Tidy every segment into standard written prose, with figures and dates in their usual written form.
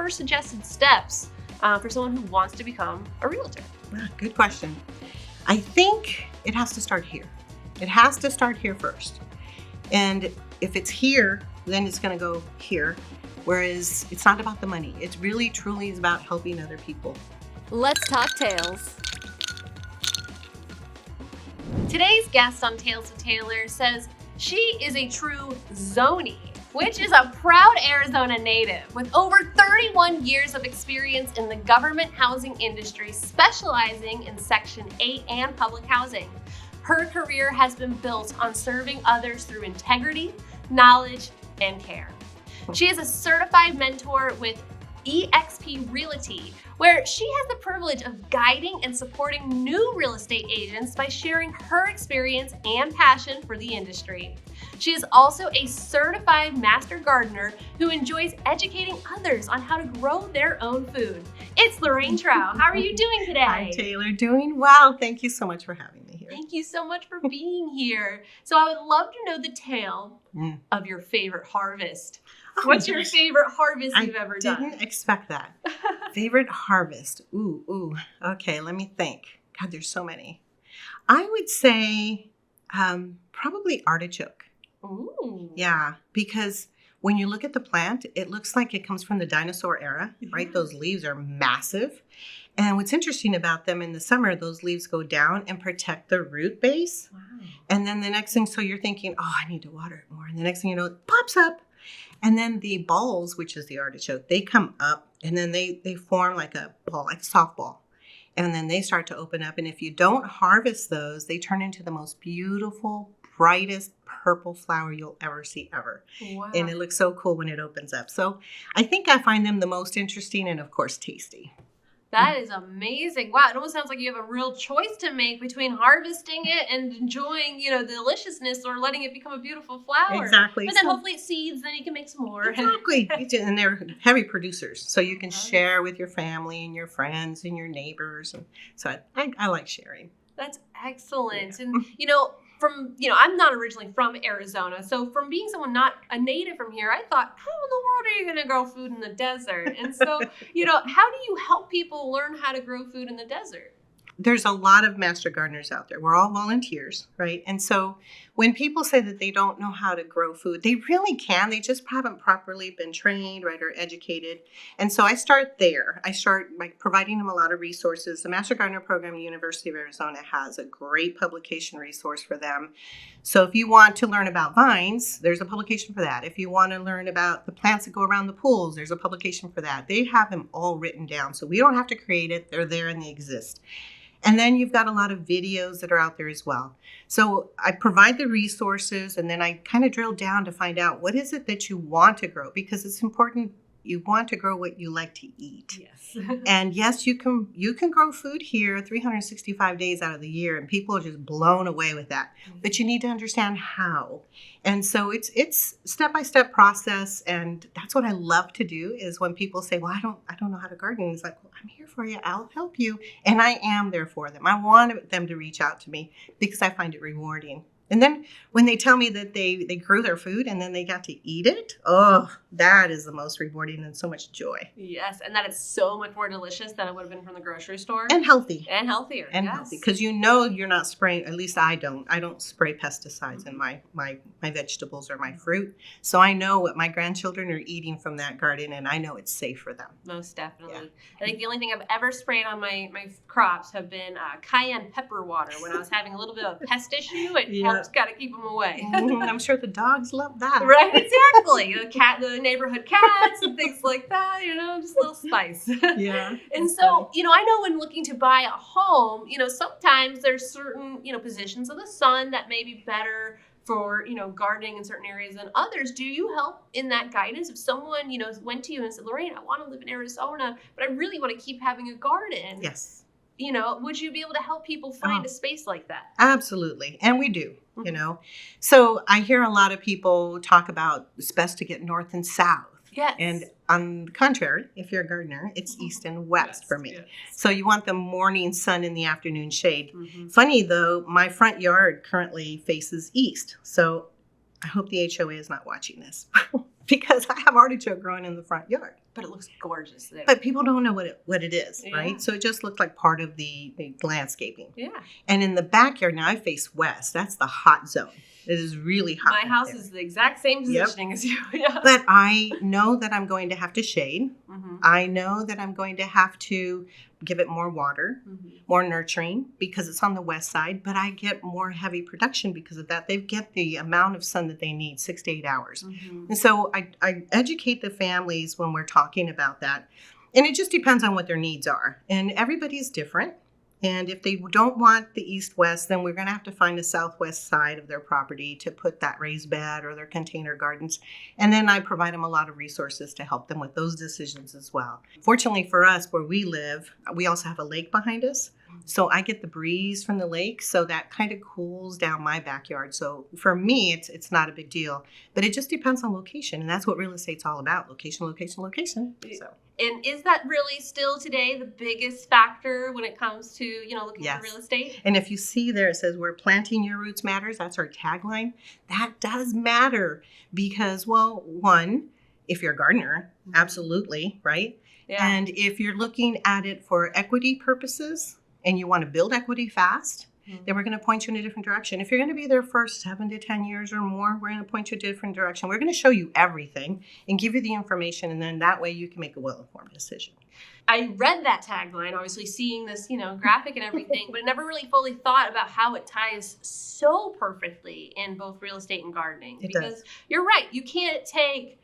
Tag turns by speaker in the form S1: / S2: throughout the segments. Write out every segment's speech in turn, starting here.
S1: your suggested steps for someone who wants to become a realtor?
S2: Good question. I think it has to start here. It has to start here first. And if it's here, then it's going to go here. Whereas it's not about the money. It really, truly is about helping other people.
S3: Let's talk tails.
S1: Today's guest on Tales of Taylor says she is a true zonie, which is a proud Arizona native with over 31 years of experience in the government housing industry, specializing in Section 8 and public housing. Her career has been built on serving others through integrity, knowledge, and care. She is a certified mentor with eXp Realty, where she has the privilege of guiding and supporting new real estate agents by sharing her experience and passion for the industry. She is also a certified master gardener who enjoys educating others on how to grow their own food. It's Lorraine Trow. How are you doing today?
S2: Hi, Taylor. Doing well. Thank you so much for having me here.
S1: Thank you so much for being here. So I would love to know the tale of your favorite harvest. What's your favorite harvest you've ever done?
S2: I didn't expect that. Favorite harvest. Ooh. Okay, let me think. God, there's so many. I would say probably artichoke.
S1: Ooh.
S2: Yeah, because when you look at the plant, it looks like it comes from the dinosaur era, right? Those leaves are massive. And what's interesting about them in the summer, those leaves go down and protect the root base.
S1: Wow.
S2: And then the next thing, so you're thinking, oh, I need to water it more. And the next thing you know, it pops up. And then the balls, which is the artichoke, they come up and then they form like a ball, like a softball. And then they start to open up. And if you don't harvest those, they turn into the most beautiful, brightest purple flower you'll ever see ever.
S1: Wow.
S2: And it looks so cool when it opens up. So I think I find them the most interesting and, of course, tasty.
S1: That is amazing. Wow, it almost sounds like you have a real choice to make between harvesting it and enjoying, the deliciousness, or letting it become a beautiful flower.
S2: Exactly.
S1: But then hopefully it seeds, then you can make some more.
S2: Exactly. And they're heavy producers, so you can share with your family and your friends and your neighbors. And so I like sharing.
S1: That's excellent.
S2: Yeah.
S1: And, I'm not originally from Arizona. So from being someone not a native from here, I thought, how in the world are you going to grow food in the desert? And so, how do you help people learn how to grow food in the desert?
S2: There's a lot of master gardeners out there. We're all volunteers, right? And so when people say that they don't know how to grow food, they really can. They just haven't properly been trained, right, or educated. And so I start there. I start by providing them a lot of resources. The Master Gardener Program at the University of Arizona has a great publication resource for them. So if you want to learn about vines, there's a publication for that. If you want to learn about the plants that go around the pools, there's a publication for that. They have them all written down. So we don't have to create it. They're there and they exist. And then you've got a lot of videos that are out there as well. So I provide the resources, and then I kind of drill down to find out what is it that you want to grow, because it's important. You want to grow what you like to eat.
S1: Yes.
S2: And yes, you can grow food here 365 days out of the year, and people are just blown away with that. Mm-hmm. But you need to understand how. And so it's step-by-step process, and that's what I love to do. Is when people say, "Well, I don't know how to garden," it's like, "Well, I'm here for you. I'll help you," and I am there for them. I want them to reach out to me because I find it rewarding. And then when they tell me that they grew their food and then they got to eat it, oh, that is the most rewarding and so much joy.
S1: Yes, and that it's so much more delicious than it would have been from the grocery store.
S2: And healthy.
S1: And healthier.
S2: And healthy. Because you're not spraying, at least I don't spray pesticides in my vegetables or my fruit. So I know what my grandchildren are eating from that garden, and I know it's safe for them.
S1: Most definitely.
S2: Yeah.
S1: I think the only thing I've ever sprayed on my crops have been cayenne pepper water when I was having a little bit of a pest issue. It helps kind of keep them away.
S2: I'm sure the dogs love that.
S1: Right, exactly. The neighborhood cats and things like that, just a little spice.
S2: Yeah.
S1: And so, I know when looking to buy a home, sometimes there's certain, positions of the sun that may be better for, gardening in certain areas than others. Do you help in that guidance? If someone, went to you and said, "Lorraine, I want to live in Arizona, but I really want to keep having a garden."
S2: Yes.
S1: Would you be able to help people find a space like that?
S2: Absolutely. And we do, So I hear a lot of people talk about it's best to get north and south.
S1: Yes.
S2: And on the contrary, if you're a gardener, it's east and west for me.
S1: Yes.
S2: So you want the morning sun and the afternoon shade.
S1: Mm-hmm.
S2: Funny though, my front yard currently faces east. So I hope the HOA is not watching this because I have artichoke growing in the front yard.
S1: But it looks gorgeous.
S2: But people don't know what it is,
S1: Yeah.
S2: right? So it just looked like part of the landscaping.
S1: Yeah.
S2: And in the backyard, now I face west. That's the hot zone. It is really hot.
S1: My house is the exact same positioning as you. Yeah.
S2: But I know that I'm going to have to shade.
S1: Mm-hmm.
S2: I know that I'm going to have to give it more water, more nurturing because it's on the west side, but I get more heavy production because of that. They get the amount of sun that they need, 6 to 8 hours. And so I educate the families when we're talking about that. And it just depends on what their needs are. And everybody's different. And if they don't want the east-west, then we're going to have to find the southwest side of their property to put that raised bed or their container gardens. And then I provide them a lot of resources to help them with those decisions as well. Fortunately for us, where we live, we also have a lake behind us. So I get the breeze from the lake, so that kind of cools down my backyard. So for me, it's not a big deal. But it just depends on location, and that's what real estate's all about. Location, location, location. So.
S1: And is that really still today the biggest factor when it comes to, looking for real estate?
S2: And if you see there, it says, where planting your roots matters. That's our tagline. That does matter because, well, one, if you're a gardener, absolutely, right?
S1: Yeah.
S2: And if you're looking at it for equity purposes and you want to build equity fast, then we're going to point you in a different direction. If you're going to be there for 7 to 10 years or more, we're going to point you in a different direction. We're going to show you everything and give you the information, and then that way you can make a well-informed decision.
S1: I read that tagline, obviously seeing this, graphic and everything, but never really fully thought about how it ties so perfectly in both real estate and gardening.
S2: It
S1: because
S2: does.
S1: You're right. You can't take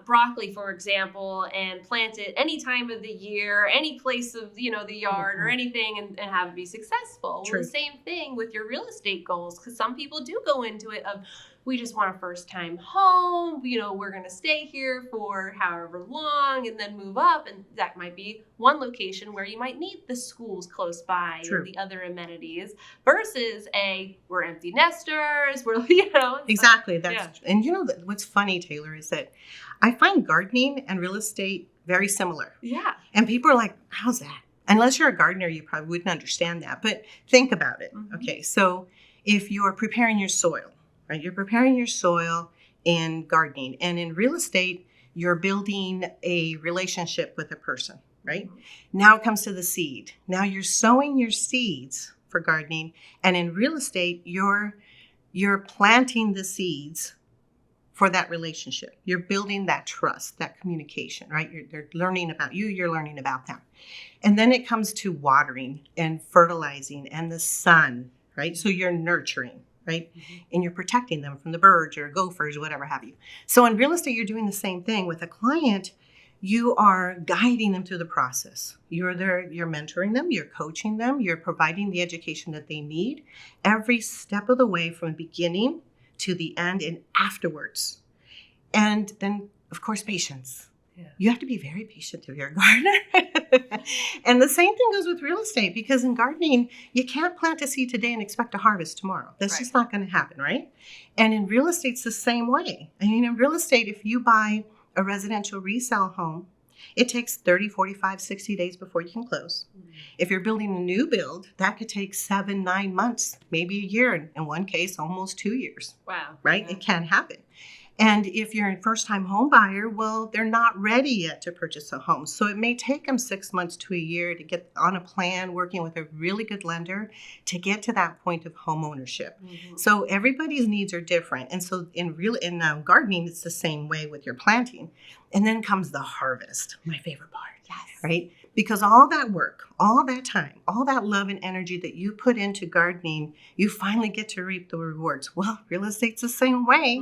S1: broccoli, for example, and plant it any time of the year, any place of, the yard or anything and have it be successful.
S2: True.
S1: Well, the same thing with your real estate goals, because some people do go into it of, we just want a first time home, we're going to stay here for however long and then move up. And that might be one location where you might need the schools close by
S2: True.
S1: or the other amenities versus we're empty nesters, we're,
S2: Exactly. And what's funny, Taylor, is that I find gardening and real estate very similar.
S1: Yeah.
S2: And people are like, how's that? Unless you're a gardener, you probably wouldn't understand that. But think about it. Okay, so if you're preparing your soil, right? You're preparing your soil in gardening. And in real estate, you're building a relationship with a person, right? Now it comes to the seed. Now you're sowing your seeds for gardening. And in real estate, you're planting the seeds for that relationship. You're building that trust, that communication, right? They're learning about you, you're learning about them. And then it comes to watering and fertilizing and the sun, right? So you're nurturing, right? And you're protecting them from the birds or gophers, whatever have you. So in real estate, you're doing the same thing. With a client, you are guiding them through the process. You're there, you're mentoring them, you're coaching them, you're providing the education that they need every step of the way from the beginning to the end and afterwards. And then, of course, patience. Yeah. You have to be very patient if you're a gardener. And the same thing goes with real estate, because in gardening, you can't plant a seed today and expect a harvest tomorrow. That's just not going to happen, right? And in real estate, it's the same way. I mean, in real estate, if you buy a residential resale home, it takes 30, 45, 60 days before you can close. If you're building a new build, that could take 7, 9 months, maybe a year. In one case, almost 2 years.
S1: Wow.
S2: Right?
S1: Yeah.
S2: It can happen. And if you're a first-time home buyer, well, they're not ready yet to purchase a home. So it may take them 6 months to a year to get on a plan, working with a really good lender to get to that point of home ownership. So everybody's needs are different. And so in gardening, it's the same way with your planting. And then comes the harvest, my favorite part. Yes. Right? Because all that work, all that time, all that love and energy that you put into gardening, you finally get to reap the rewards. Well, real estate's the same way.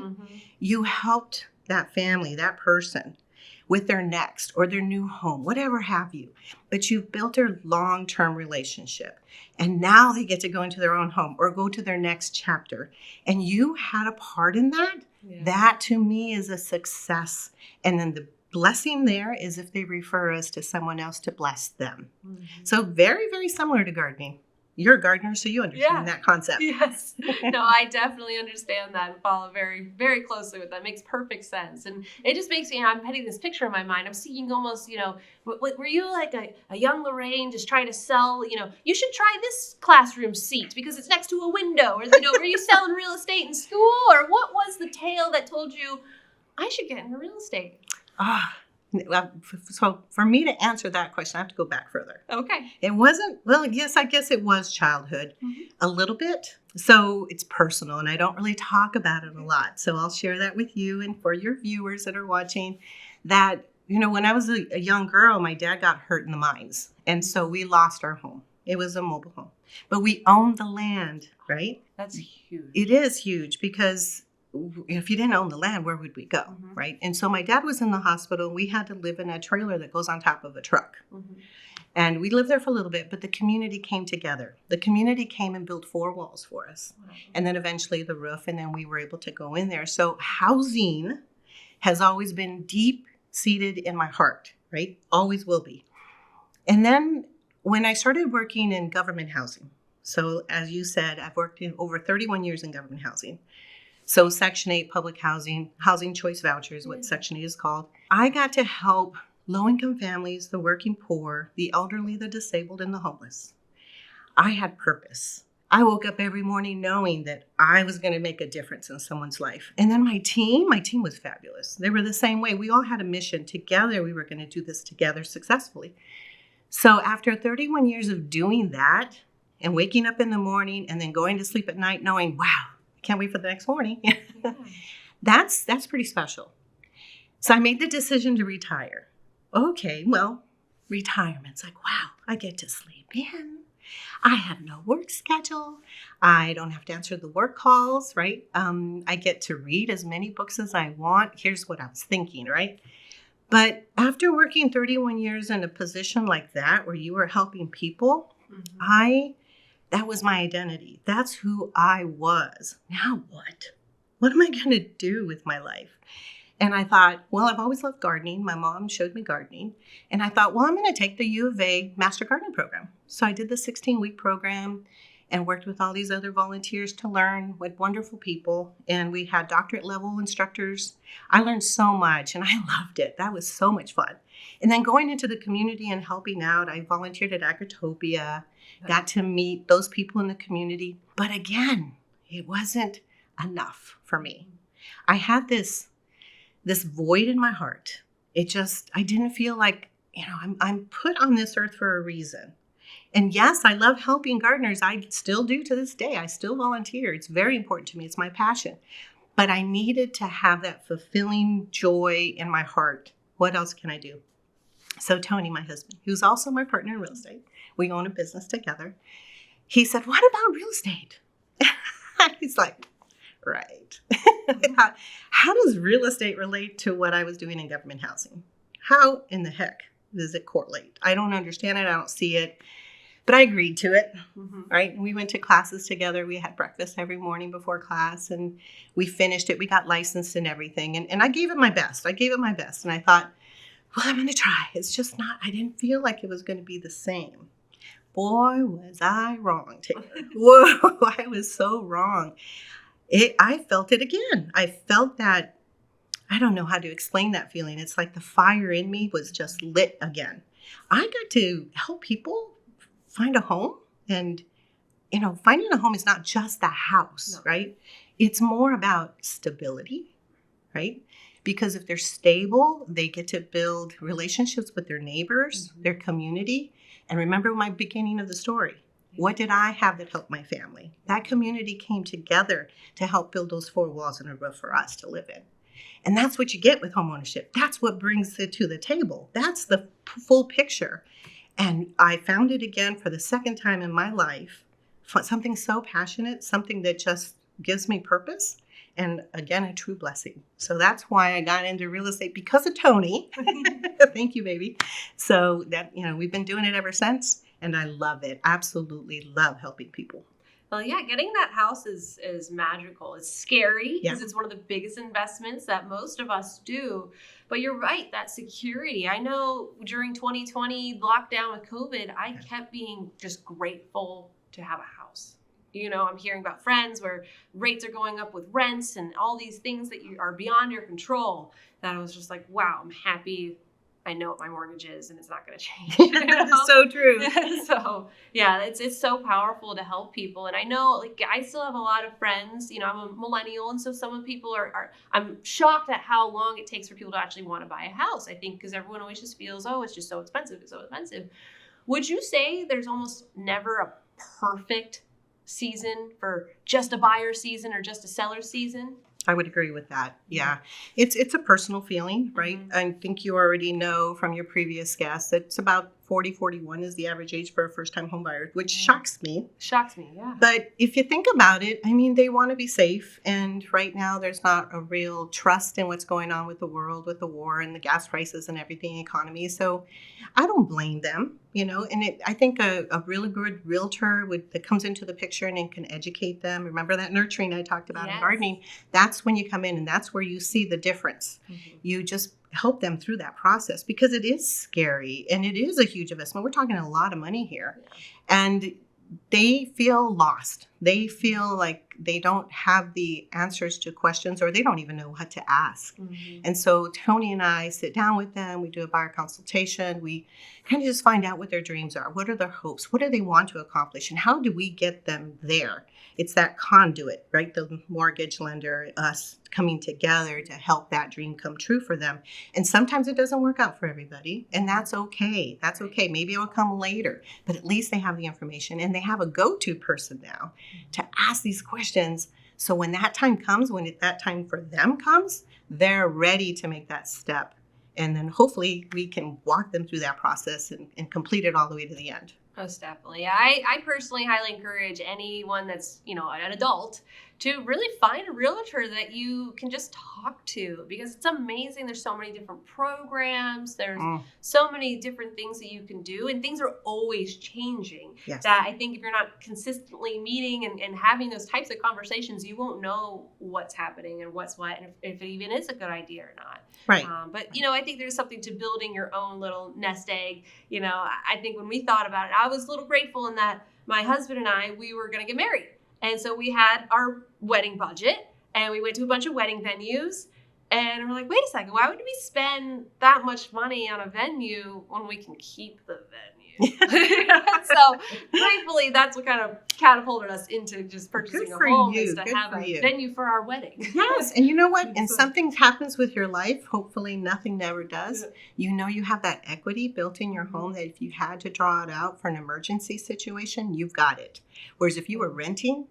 S2: You helped that family, that person, with their next or their new home, whatever have you. But you've built a long-term relationship. And now they get to go into their own home or go to their next chapter. And you had a part in that. Yeah. That, to me, is a success. And then the blessing there is if they refer us to someone else to bless them. So very, very similar to gardening. You're a gardener, so you understand that concept.
S1: Yes. No, I definitely understand that and follow very, very closely with that. It makes perfect sense. And it just makes me, I'm painting this picture in my mind. I'm seeing almost, were you like a young Lorraine just trying to sell, you should try this classroom seat because it's next to a window? Or, were you selling real estate in school? Or what was the tale that told you, I should get into real estate?
S2: So for me to answer that question, I have to go back further.
S1: Okay.
S2: It wasn't, well, yes, I guess it was childhood a little bit. So it's personal and I don't really talk about it a lot. So I'll share that with you and for your viewers that are watching that, when I was a young girl, my dad got hurt in the mines. And so we lost our home. It was a mobile home, but we owned the land, right?
S1: That's huge.
S2: It is huge because if you didn't own the land, where would we go, right? And so my dad was in the hospital. We had to live in a trailer that goes on top of a truck. And we lived there for a little bit, but the community came together. The community came and built 4 walls for us. And then eventually the roof, and then we were able to go in there. So housing has always been deep-seated in my heart, right? Always will be. And then when I started working in government housing, so as you said, I've worked in over 31 years in government housing. So Section 8 public housing, housing choice vouchers, what Section 8 is called. I got to help low-income families, the working poor, the elderly, the disabled, and the homeless. I had purpose. I woke up every morning knowing that I was going to make a difference in someone's life. And then my team was fabulous. They were the same way. We all had a mission. Together, we were going to do this together successfully. So after 31 years of doing that and waking up in the morning and then going to sleep at night knowing, wow, can't wait for the next morning. That's pretty special. So I made the decision to retire. Okay, well, retirement's like, wow, I get to sleep in. I have no work schedule. I don't have to answer the work calls, right? I get to read as many books as I want. Here's what I was thinking, right? But after working 31 years in a position like that, where you were helping people, that was my identity. That's who I was. Now what? What am I going to do with my life? And I thought, well, I've always loved gardening. My mom showed me gardening. And I thought, well, I'm going to take the U of A Master Gardening Program. So I did the 16-week program and worked with all these other volunteers to learn with wonderful people. And we had doctorate level instructors. I learned so much and I loved it. That was so much fun. And then going into the community and helping out, I volunteered at Agritopia, got to meet those people in the community. But again, it wasn't enough for me. I had this void in my heart. I didn't feel like, I'm put on this earth for a reason. And yes, I love helping gardeners. I still do to this day. I still volunteer. It's very important to me. It's my passion. But I needed to have that fulfilling joy in my heart. What else can I do? So Tony, my husband, who's also my partner in real estate, we own a business together. He said, what about real estate? He's like, right. I thought, how does real estate relate to what I was doing in government housing? How in the heck does it correlate? I don't understand it. I don't see it. But I agreed to it, right? We went to classes together. We had breakfast every morning before class, and we finished it. We got licensed and everything. And I gave it my best. And I thought, well, I'm going to try. It's just not, I didn't feel like it was going to be the same. Boy, was I wrong, Taylor. Whoa, I was so wrong. I felt it again. I felt that, I don't know how to explain that feeling. It's like the fire in me was just lit again. I got to help people find a home. And, finding a home is not just the house, right? It's more about stability, right? Because if they're stable, they get to build relationships with their neighbors, their community. And remember my beginning of the story. What did I have that helped my family? That community came together to help build those 4 walls and a roof for us to live in. And that's what you get with homeownership. That's what brings it to the table. That's the full picture. And I found it again for the second time in my life, something so passionate, something that just gives me purpose. And again, a true blessing. So that's why I got into real estate, because of Tony. Thank you, baby. So that, we've been doing it ever since. And I love it. Absolutely love helping people.
S1: Well, yeah, getting that house is magical. It's scary because it's one of the biggest investments that most of us do. But you're right, that security. I know during 2020 lockdown with COVID, I kept being just grateful to have a house. I'm hearing about friends where rates are going up with rents and all these things that are beyond your control. That I was just like, wow, I'm happy I know what my mortgage is and it's not going to change. You know?
S2: So true.
S1: So yeah, it's so powerful to help people. And I know, like, I still have a lot of friends, you know, I'm a millennial. And so some of the people I'm shocked at how long it takes for people to actually want to buy a house. I think because everyone always just feels, oh, it's just so expensive. It's so expensive. Would you say there's almost never a perfect season for just a buyer season or just a seller season?
S2: I would agree with that. Yeah. It's a personal feeling, right? I think you already know from your previous guest that it's about 40, 41 is the average age for a first-time home buyer, which shocks me.
S1: Shocks me, yeah.
S2: But if you think about it, I mean, they want to be safe. And right now there's not a real trust in what's going on with the world, with the war and the gas prices and everything, economy. So I don't blame them, you know, and I think a really good realtor that comes into the picture and can educate them. Remember that nurturing I talked about in gardening? That's when you come in and that's where you see the difference. You just help them through that process because it is scary and it is a huge investment. We're talking a lot of money here. And they feel lost. They feel like they don't have the answers to questions or they don't even know what to ask. And so Tony and I sit down with them. We do a buyer consultation. We kind of just find out what their dreams are. What are their hopes? What do they want to accomplish? And how do we get them there? It's that conduit, right? The mortgage lender, us coming together to help that dream come true for them. And sometimes it doesn't work out for everybody. And that's okay. That's okay. Maybe it will come later. But at least they have the information and they have a go-to person now to ask these questions. So when that time comes, that time for them comes, they're ready to make that step. And then hopefully we can walk them through that process and complete it all the way to the end.
S1: Most definitely. I personally highly encourage anyone that's, you know, an adult to really find a realtor that you can just talk to because it's amazing. There's so many different programs. There's so many different things that you can do and things are always changing. That I think if you're not consistently meeting and having those types of conversations, you won't know what's happening and what's what and if it even is a good idea or not.
S2: Right.
S1: But, you know, I think there's something to building your own little nest egg. You know, I think when we thought about it, I was a little grateful in that my husband and I, we were going to get married. And so we had our wedding budget and we went to a bunch of wedding venues and we're like, wait a second, why would we spend that much money on a venue when we can keep the venue? So gratefully, that's what kind of catapulted us into just purchasing a home is to have a venue for our wedding.
S2: Yes. And you know what? And something happens with your life. Hopefully nothing never does. You know, you have that equity built in your home that if you had to draw it out for an emergency situation, you've got it. Whereas if you were renting,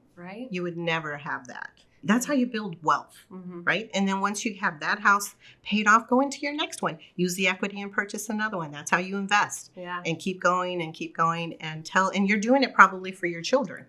S2: you would never have that. That's how you build wealth, right? And then once you have that house paid off, go into your next one. Use the equity and purchase another one. That's how you invest. And keep going and you're doing it probably for your children,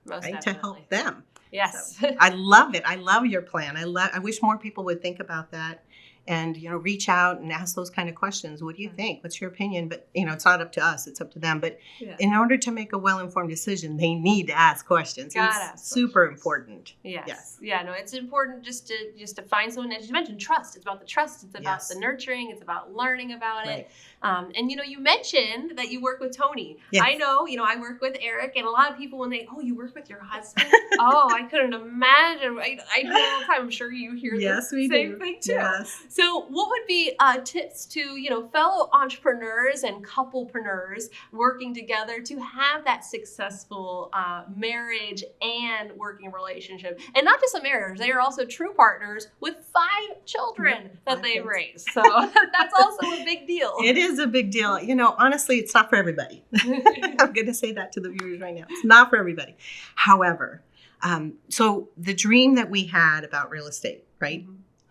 S2: right? To help them.
S1: Yes.
S2: So, I love it. I love your plan. I wish more people would think about that. And, you know, reach out and ask those kind of questions. What do you think? What's your opinion? But, you know, it's not up to us. It's up to them. But in order to make a well-informed decision, they need to ask questions. It's super important.
S1: Yes. Yeah, no, it's important just to find someone, as you mentioned, trust. It's about the trust. It's about the nurturing. It's about learning about it. And, you know, you mentioned that you work with Tony. I know, you know, I work with Eric. And a lot of people, when you work with your husband? I couldn't imagine. I do all the time. I'm sure you hear the same thing, too.
S2: Yes.
S1: So what would be tips to, you know, fellow entrepreneurs and couplepreneurs working together to have that successful marriage and working relationship? And not just a marriage, they are also true partners with 5 children that they raise. So that's also a big deal.
S2: It is a big deal. You know, honestly, it's not for everybody. I'm going to say that to the viewers right now. It's not for everybody. However, so the dream that we had about real estate, right?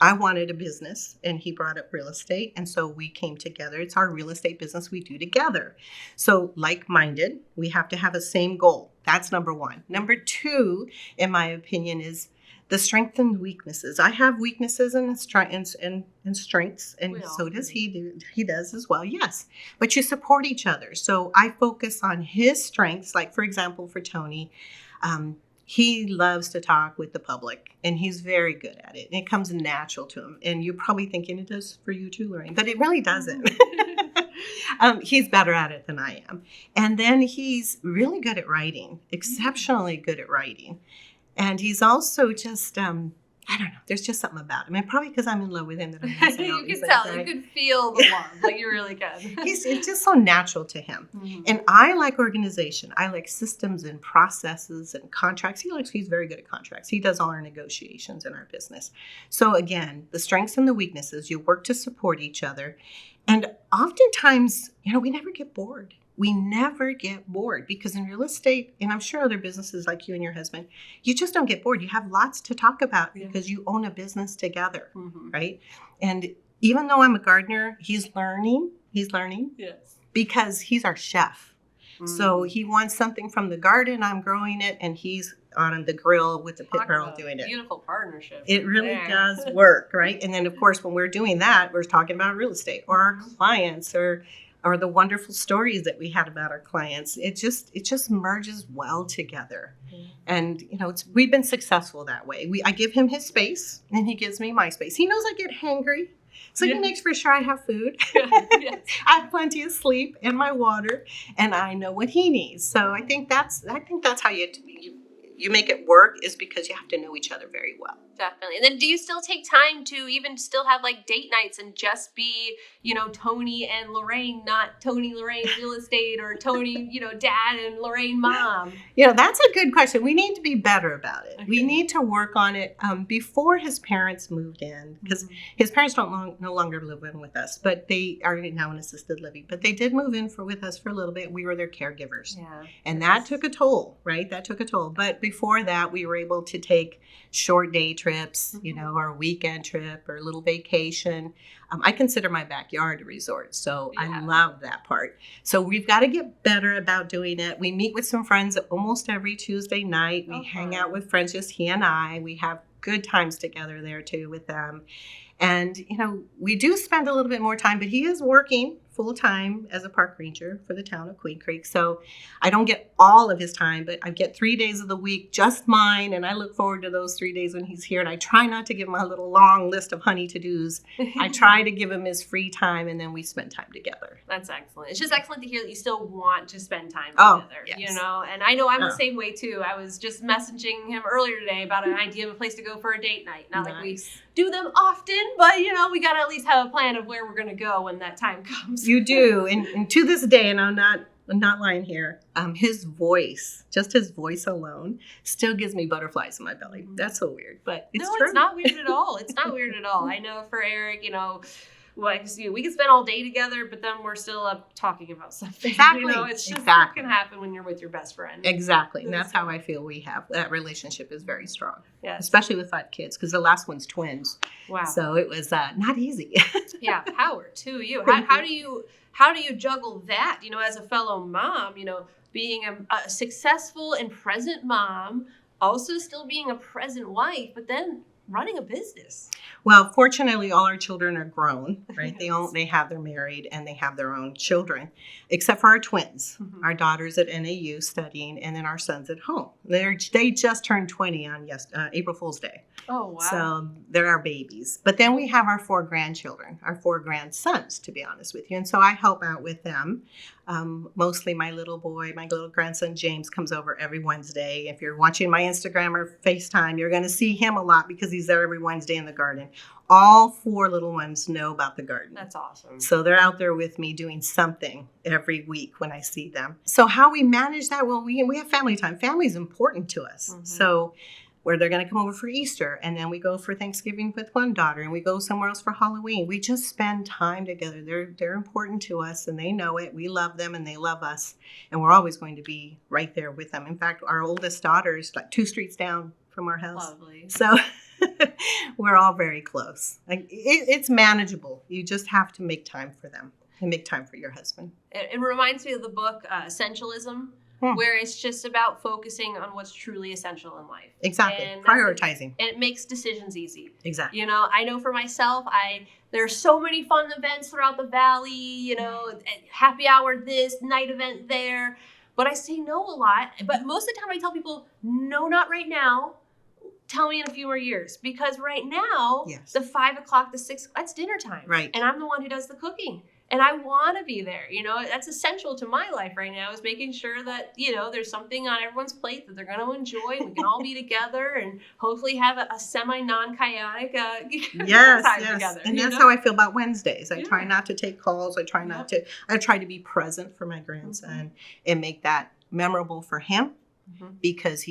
S2: I wanted a business and he brought up real estate. And so we came together. It's our real estate business we do together. So like-minded, we have to have a same goal. That's number 1. Number 2, in my opinion, is the strengths and weaknesses. I have weaknesses and strengths, and so does he. He does as well, yes. But you support each other. So I focus on his strengths. Like, for example, for Tony, he loves to talk with the public, and he's very good at it. And it comes natural to him. And you're probably thinking it does for you too, Lorraine, but it really doesn't. He's better at it than I am. And then he's really good at writing, exceptionally good at writing. And he's also just I don't know. There's just something about him. And probably because I'm in love with him that I'm going to say all
S1: You
S2: these
S1: can
S2: things,
S1: tell.
S2: right?
S1: You can feel the love. Like, you really can.
S2: It's just so natural to him.
S1: Mhm.
S2: And I like organization. I like systems and processes and contracts. He's very good at contracts. He does all our negotiations in our business. So again, the strengths and the weaknesses, you work to support each other. And oftentimes, we never get bored. We never get bored because in real estate, and I'm sure other businesses like you and your husband, you just don't get bored. You have lots to talk about because you own a business together, right? And even though I'm a gardener, he's learning.
S1: Yes.
S2: Because he's our chef. So he wants something from the garden, I'm growing it, and he's on the grill with the pit barrel doing it.
S1: Beautiful partnership.
S2: It really does work, right? And then, of course, when we're doing that, we're talking about real estate or our clients or the wonderful stories that we had about our clients. It just merges well together. And, we've been successful that way. I give him his space, and he gives me my space. He knows I get hangry. So he makes for sure I have food.
S1: Yes.
S2: I have plenty of sleep and my water, and I know what he needs. So I think that's how you make it work, is because you have to know each other very well.
S1: Definitely. And then do you still take time to even still have like date nights and just be, Tony and Lorraine, not Tony, Lorraine real estate, or Tony, dad and Lorraine mom?
S2: That's a good question. We need to be better about it.
S1: Okay.
S2: We need to work on it before his parents moved in, because his parents no longer live in with us, but they are now in assisted living. But they did move in with us for a little bit. We were their caregivers.
S1: Yeah.
S2: And that took a toll, right? That took a toll. But before that, we were able to take short day trips, or a weekend trip or a little vacation. I consider my backyard a resort, so I love that part. So we've got to get better about doing it. We meet with some friends almost every Tuesday night. We hang out with friends, just he and I. We have good times together there too with them. And, we do spend a little bit more time, but he is working full time as a park ranger for the town of Queen Creek. So I don't get all of his time, but I get 3 days of the week, just mine. And I look forward to those 3 days when he's here. And I try not to give him a little long list of honey to-dos. I try to give him his free time, and then we spend time together.
S1: That's excellent. It's just excellent to hear that you still want to spend time together,
S2: yes.
S1: And I know I'm the same way too. I was just messaging him earlier today about an idea of a place to go for a date night. Not like we do them often, but we got to at least have a plan of where we're going to go when that time comes.
S2: You do. And to this day, and I'm not lying here, his voice, just his voice alone, still gives me butterflies in my belly. That's so weird, but it's true.
S1: It's not weird at all. It's not weird at all. I know for Eric, we can spend all day together, but then we're still up talking about something.
S2: Exactly.
S1: It's just what can happen when you're with your best friend.
S2: Exactly. And that's how I feel that relationship is very strong.
S1: Yes.
S2: Especially with 5 kids, because the last one's twins.
S1: Wow.
S2: So it was not easy.
S1: Yeah, power to you. How do you juggle that, as a fellow mom, being a successful and present mom, also still being a present wife, but then running a business?
S2: Well, fortunately, all our children are grown, right? They're married and they have their own children, except for our twins. Our daughter's at NAU studying, and then our son's at home. They just turned 20 on April Fool's Day.
S1: Oh, wow.
S2: So they're our babies. But then we have our 4 grandchildren, our 4 grandsons, to be honest with you. And so I help out with them. Mostly my little grandson James comes over every Wednesday. If you're watching my Instagram or FaceTime, you're going to see him a lot because he's there every Wednesday in the garden. All 4 little ones know about the garden.
S1: That's awesome.
S2: So they're out there with me doing something every week when I see them. So how we manage that? Well, we have family time. Family is important to us. So where they're going to come over for Easter, and then we go for Thanksgiving with one daughter, and we go somewhere else for Halloween. We just spend time together. They're important to us, and they know it. We love them, and they love us, and we're always going to be right there with them. In fact, our oldest daughter is like 2 streets down from our house.
S1: Lovely.
S2: So we're all very close. It's manageable. You just have to make time for them and make time for your husband.
S1: It reminds me of the book Essentialism, where it's just about focusing on what's truly essential in life.
S2: Exactly.
S1: And
S2: prioritizing.
S1: And it makes decisions easy.
S2: Exactly.
S1: I know for myself, there are so many fun events throughout the valley, happy hour this, night event there. But I say no a lot. But most of the time I tell people, no, not right now. Tell me in a few more years. Because right now, the 5 o'clock to 6, that's dinner time.
S2: Right.
S1: And I'm the one who does the cooking. And I want to be there. That's essential to my life right now, is making sure that, there's something on everyone's plate that they're going to enjoy. We can all be together and hopefully have a semi non-chaotic time together.
S2: And that's how I feel about Wednesdays. I try not to take calls. I try to be present for my grandson and make that memorable for him. Because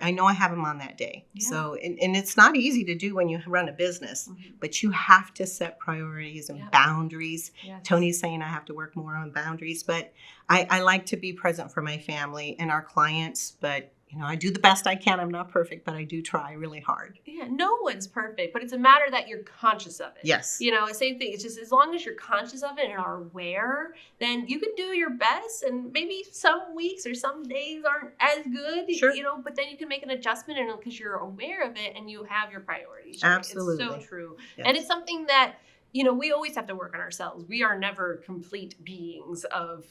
S2: I know I have him on that day. Yeah. So, and it's not easy to do when you run a business, but you have to set priorities and boundaries. Yes. Tony's saying I have to work more on boundaries, but I like to be present for my family and our clients, but I do the best I can. I'm not perfect, but I do try really hard.
S1: Yeah, no one's perfect, but it's a matter that you're conscious of it.
S2: Yes.
S1: Same thing. It's just as long as you're conscious of it and are aware, then you can do your best. And maybe some weeks or some days aren't as good,
S2: sure.
S1: But then you can make an adjustment because you're aware of it and you have your priorities.
S2: Right? Absolutely.
S1: It's so true. Yes. And it's something that, we always have to work on ourselves. We are never complete beings of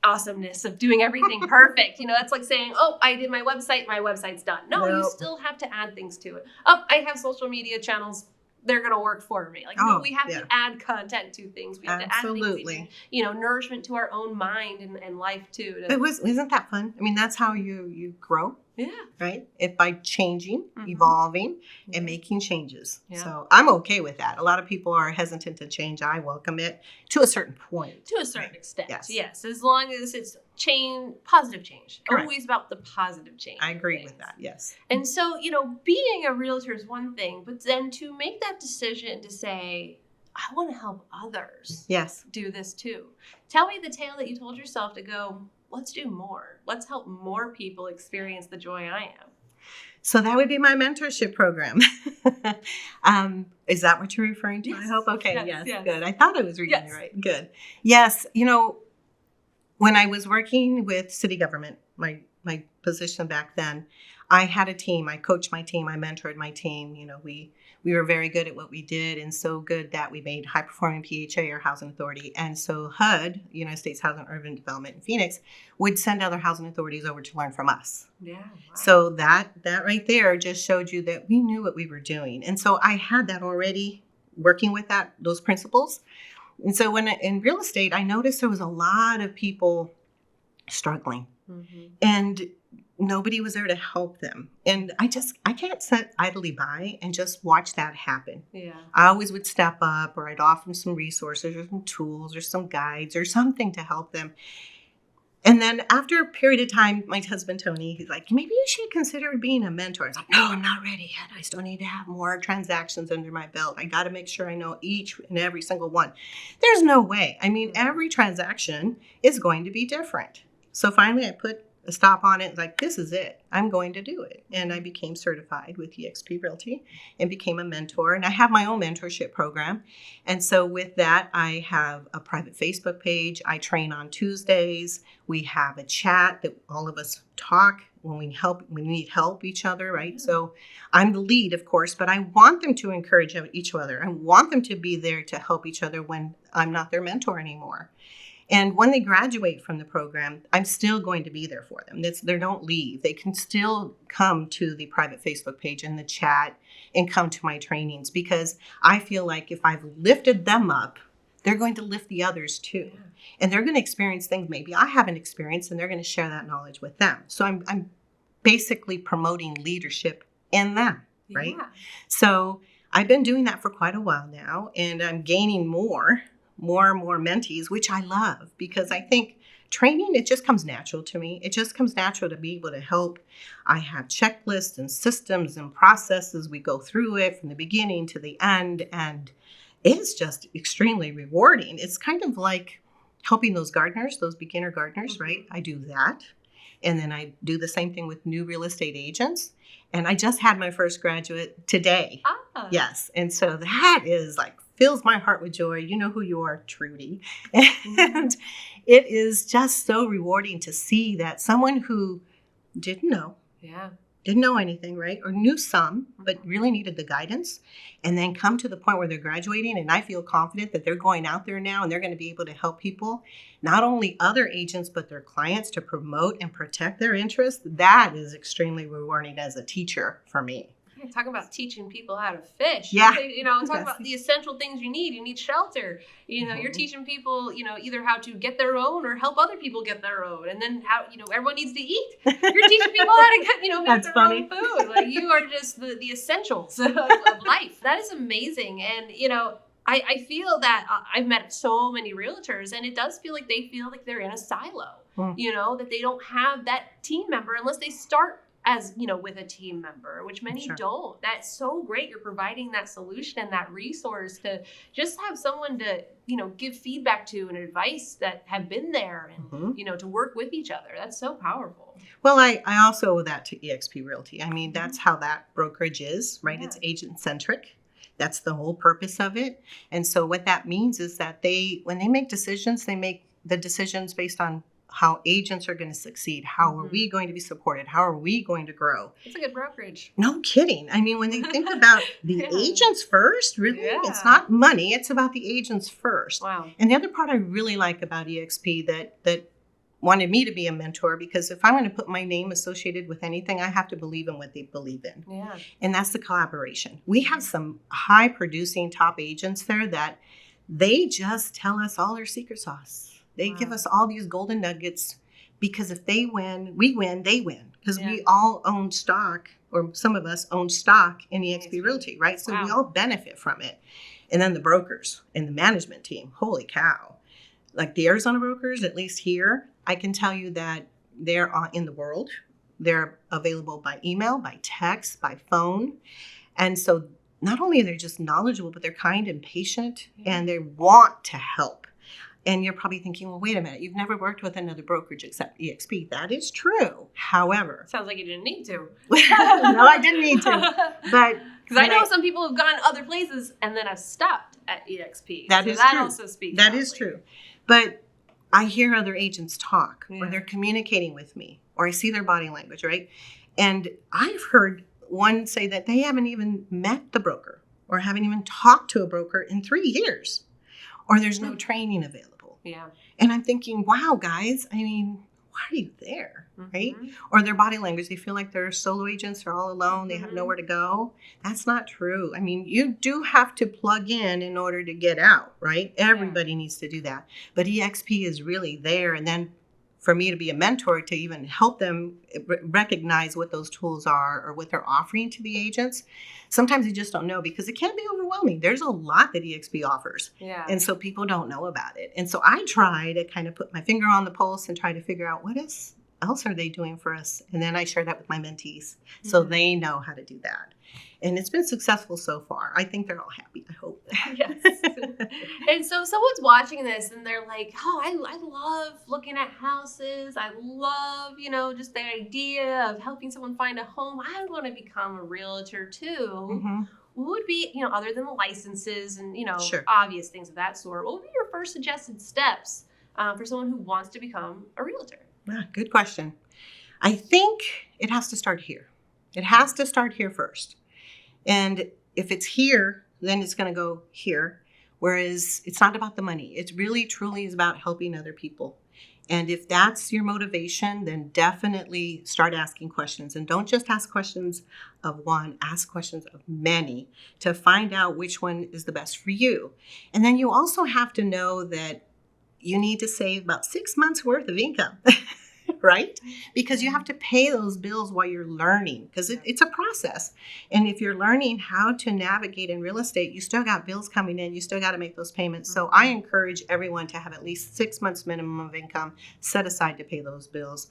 S1: awesomeness of doing everything perfect. That's like saying, oh, I did my website's done. No, you still have to add things to it. Oh, I have social media channels, they're going to work for me. No, we have to add content to things. We have to add things, nourishment to our own mind and life too.
S2: Isn't that fun? I mean, that's how you grow.
S1: Yeah.
S2: Right? By changing, evolving, and making changes. Yeah. So I'm okay with that. A lot of people are hesitant to change. I welcome it to a certain point.
S1: To a certain extent.
S2: Yes.
S1: Yes. As long as it's positive change.
S2: Correct.
S1: Always about the positive change.
S2: I agree with that. Yes.
S1: And so, being a realtor is one thing, but then to make that decision to say, I want to help others do this too. Tell me the tale that you told yourself to go, let's do more. Let's help more people experience the joy I am.
S2: So that would be my mentorship program. Is that what you're referring to? Yes. I hope. Okay. Yes. Good. I thought I was reading it right. Good. Yes. When I was working with city government, my position back then, I had a team. I coached my team. I mentored my team. We were very good at what we did, and so good that we made high-performing PHA, or housing authority. And so HUD, United States Housing and Urban Development in Phoenix, would send other housing authorities over to learn from us.
S1: Yeah. Wow.
S2: So that right there just showed you that we knew what we were doing. And so I had that already, working with those principles. And so when in real estate, I noticed there was a lot of people struggling. And nobody was there to help them. And I can't sit idly by and just watch that happen.
S1: Yeah.
S2: I always would step up, or I'd offer them some resources or some tools or some guides or something to help them. And then after a period of time, my husband, Tony, he's like, maybe you should consider being a mentor. I was like, no, I'm not ready yet. I still need to have more transactions under my belt. I got to make sure I know each and every single one. There's no way. I mean, every transaction is going to be different. So finally I put a stop on it. Like, this is it. I'm going to do it. And I became certified with eXp Realty and became a mentor. And I have my own mentorship program. And so with that, I have a private Facebook page. I train on Tuesdays. We have a chat that all of us talk when we need help each other, right? So I'm the lead, of course, but I want them to encourage each other. I want them to be there to help each other when I'm not their mentor anymore. And when they graduate from the program, I'm still going to be there for them. They don't leave. They can still come to the private Facebook page and the chat and come to my trainings, because I feel like if I've lifted them up, they're going to lift the others too. Yeah. And they're going to experience things maybe I haven't experienced, and they're going to share that knowledge with them. So I'm basically promoting leadership in them, right? Yeah. So I've been doing that for quite a while now, and I'm gaining more mentees, which I love, because I think training, it just comes natural to me. It just comes natural to be able to help. I have checklists and systems and processes. We go through it from the beginning to the end, and it's just extremely rewarding. It's kind of like helping those gardeners, those beginner gardeners, right? I do that. And then I do the same thing with new real estate agents. And I just had my first graduate today. Yes. And so that is like, fills my heart with joy. You know who you are, Trudy. And it is just so rewarding to see that someone who didn't know anything, right? Or knew some, but really needed the guidance, and then come to the point where they're graduating. And I feel confident that they're going out there now and they're going to be able to help people, not only other agents, but their clients, to promote and protect their interests. That is extremely rewarding as a teacher for me.
S1: Okay, talking about teaching people how to fish.
S2: Yeah.
S1: Talking about the essential things you need. You need shelter. You're teaching people, either how to get their own or help other people get their own. And then how, everyone needs to eat. You're teaching people how to get, make
S2: That's
S1: their
S2: funny.
S1: own food. Like, you are just the essentials of life. That is amazing. And, I feel that I've met so many realtors, and it does feel like they feel like they're in a silo, that they don't have that team member unless they start as, with a team member, which many
S2: Sure.
S1: don't. That's so great. You're providing that solution and that resource to just have someone to, give feedback to and advice that have been there and, to work with each other. That's so powerful.
S2: Well, I also owe that to eXp Realty. I mean, that's how that brokerage is, right?
S1: Yeah.
S2: It's agent-centric. That's the whole purpose of it. And so what that means is that when they make decisions, they make the decisions based on how agents are going to succeed. How are we going to be supported? How are we going to grow?
S1: It's a good brokerage.
S2: No kidding. I mean, when they think about the agents first, really, it's
S1: Yeah.
S2: not money. It's about the agents first.
S1: Wow.
S2: And the other part I really like about eXp that wanted me to be a mentor, because if I'm going to put my name associated with anything, I have to believe in what they believe in.
S1: Yeah.
S2: And that's the collaboration. We have some high producing top agents there that they just tell us all their secret sauce. They give us all these golden nuggets, because if they win, we win, they win. Because we all own stock, or some of us own stock in eXp Realty, right? So we all benefit from it. And then the brokers and the management team, holy cow. Like the Arizona brokers, at least here, I can tell you that they're in the world. They're available by email, by text, by phone. And so not only are they just knowledgeable, but they're kind and patient, and they want to help. And you're probably thinking, well, wait a minute, you've never worked with another brokerage except eXp. That is true. However,
S1: Sounds like you didn't need to.
S2: no, I didn't need to. But
S1: because I know some people have gone other places and then have stopped at eXp.
S2: That is true.
S1: Also speaks.
S2: That is true. But I hear other agents talk, or they're communicating with me, or I see their body language, right? And I've heard one say that they haven't even met the broker or haven't even talked to a broker in 3 years, or there's no training available.
S1: Yeah.
S2: And I'm thinking, wow, guys, I mean, why are you there, right? Or their body language, they feel like they're solo agents, they're all alone, they have nowhere to go. That's not true. I mean, you do have to plug in order to get out, right? Everybody needs to do that. But eXp is really there. And then for me to be a mentor, to even help them recognize what those tools are or what they're offering to the agents, sometimes you just don't know, because it can be overwhelming. There's a lot that eXp offers.
S1: Yeah.
S2: And so people don't know about it. And so I try to kind of put my finger on the pulse and try to figure out what else are they doing for us. And then I share that with my mentees so they know how to do that. And it's been successful so far. I think they're all happy, I hope.
S1: Yes. And so someone's watching this and they're like, oh, I love looking at houses. I love, just the idea of helping someone find a home. I want to become a realtor too. What would be, other than the licenses and,
S2: Sure.
S1: obvious things of that sort, what would be your first suggested steps for someone who wants to become a realtor?
S2: Good question. I think it has to start here. It has to start here first. And if it's here, then it's going to go here. Whereas it's not about the money. It really, truly is about helping other people. And if that's your motivation, then definitely start asking questions. And don't just ask questions of one, ask questions of many to find out which one is the best for you. And then you also have to know that you need to save about 6 months worth of income. Right? Because you have to pay those bills while you're learning, because it's a process. And if you're learning how to navigate in real estate, you still got bills coming in. You still got to make those payments. So I encourage everyone to have at least 6 months minimum of income set aside to pay those bills.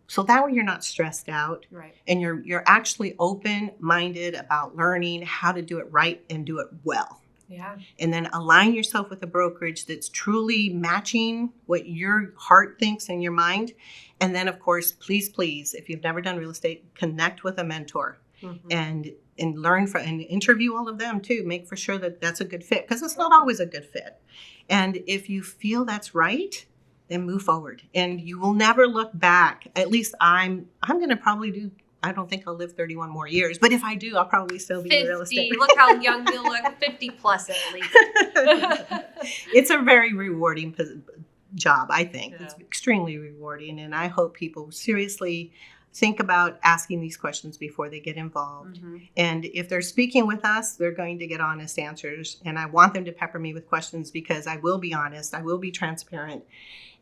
S2: So that way you're not stressed out,
S1: right?
S2: And you're actually open-minded about learning how to do it right and do it well.
S1: Yeah.
S2: And then align yourself with a brokerage that's truly matching what your heart thinks and your mind. And then, of course, please, if you've never done real estate, connect with a mentor and learn from and interview all of them too. Make for sure that that's a good fit, because it's not always a good fit. And if you feel that's right, then move forward. And you will never look back. At least I'm going to probably do. I don't think I'll live 31 more years, but if I do, I'll probably still be in real estate.
S1: 50. Look how young you look. 50 plus at least.
S2: It's a very rewarding job, I think. Yeah. It's extremely rewarding, and I hope people seriously think about asking these questions before they get involved. And if they're speaking with us, they're going to get honest answers. And I want them to pepper me with questions because I will be honest, I will be transparent.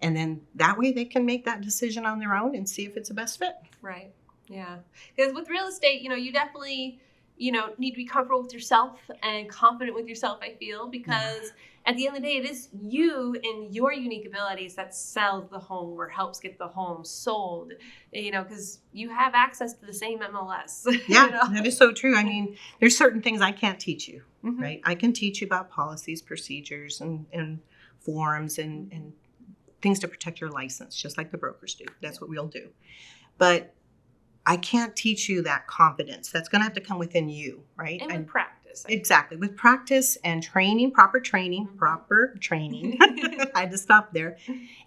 S2: And then that way they can make that decision on their own and see if it's the best fit.
S1: Right. Yeah. Because with real estate, you definitely, need to be comfortable with yourself and confident with yourself, I feel, because at the end of the day, it is you and your unique abilities that sells the home or helps get the home sold, because you have access to the same MLS.
S2: Yeah, that is so true. I mean, there's certain things I can't teach you, right? I can teach you about policies, procedures, and forms and things to protect your license, just like the brokers do. That's what we'll do. But I can't teach you that confidence. That's going to have to come within you, right?
S1: And with practice.
S2: Exactly. With practice and training, proper training. I had to stop there.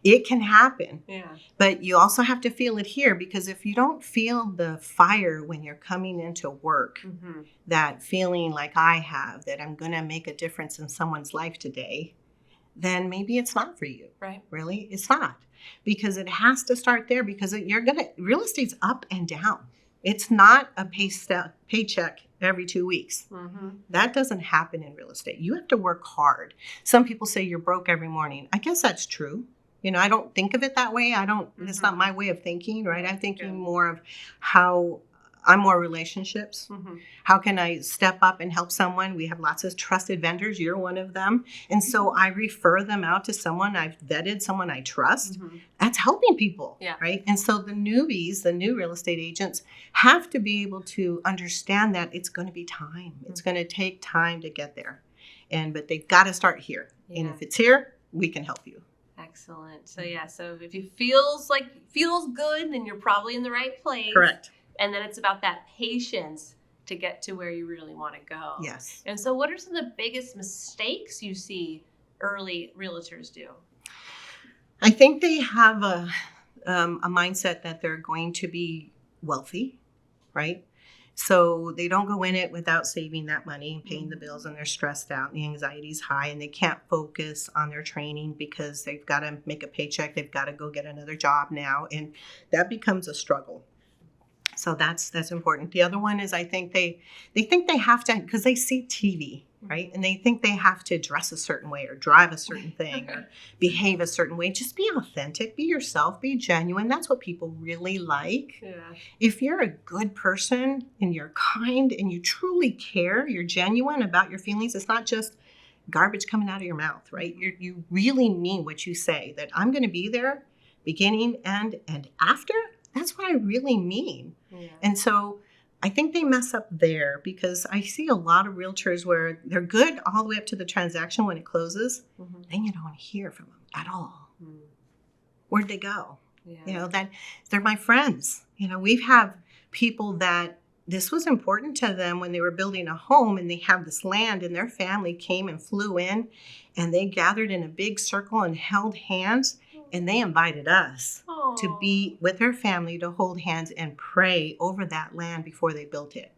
S2: It can happen.
S1: Yeah.
S2: But you also have to feel it here, because if you don't feel the fire when you're coming into work, that feeling like I have, that I'm going to make a difference in someone's life today, then maybe it's not for you.
S1: Right.
S2: Really, it's not. Because it has to start there, because real estate's up and down. It's not a paycheck every 2 weeks. That doesn't happen in real estate. You have to work hard. Some people say you're broke every morning. I guess that's true. I don't think of it that way. It's not my way of thinking, right? I'm thinking more of how I'm more relationships. How can I step up and help someone? We have lots of trusted vendors. You're one of them. And so I refer them out to someone I've vetted, someone I trust. That's helping people, right? And so the newbies, the new real estate agents, have to be able to understand that it's going to be time. It's going to take time to get there. But they've got to start here. And if it's here, we can help you.
S1: Excellent. So so if it feels good, then you're probably in the right place.
S2: Correct.
S1: And then it's about that patience to get to where you really want to go.
S2: Yes.
S1: And so what are some of the biggest mistakes you see early realtors do?
S2: I think they have a mindset that they're going to be wealthy, right? So they don't go in it without saving that money and paying the bills, and they're stressed out and the anxiety's high, and they can't focus on their training because they've got to make a paycheck. They've got to go get another job now. And that becomes a struggle. So that's important. The other one is, I think they think they have to, because they see TV, right? And they think they have to dress a certain way or drive a certain thing or behave a certain way. Just be authentic, be yourself, be genuine. That's what people really like.
S1: Yeah.
S2: If you're a good person and you're kind and you truly care, you're genuine about your feelings, it's not just garbage coming out of your mouth, right? You really mean what you say, that I'm going to be there beginning, end, and after. That's what I really mean. Yeah. And so I think they mess up there, because I see a lot of realtors where they're good all the way up to the transaction. When it closes, then you don't hear from them at all. Where'd they go? Yeah. That they're my friends. We've had people that this was important to them when they were building a home, and they have this land, and their family came and flew in, and they gathered in a big circle and held hands. And they invited us to be with their family, to hold hands and pray over that land before they built it.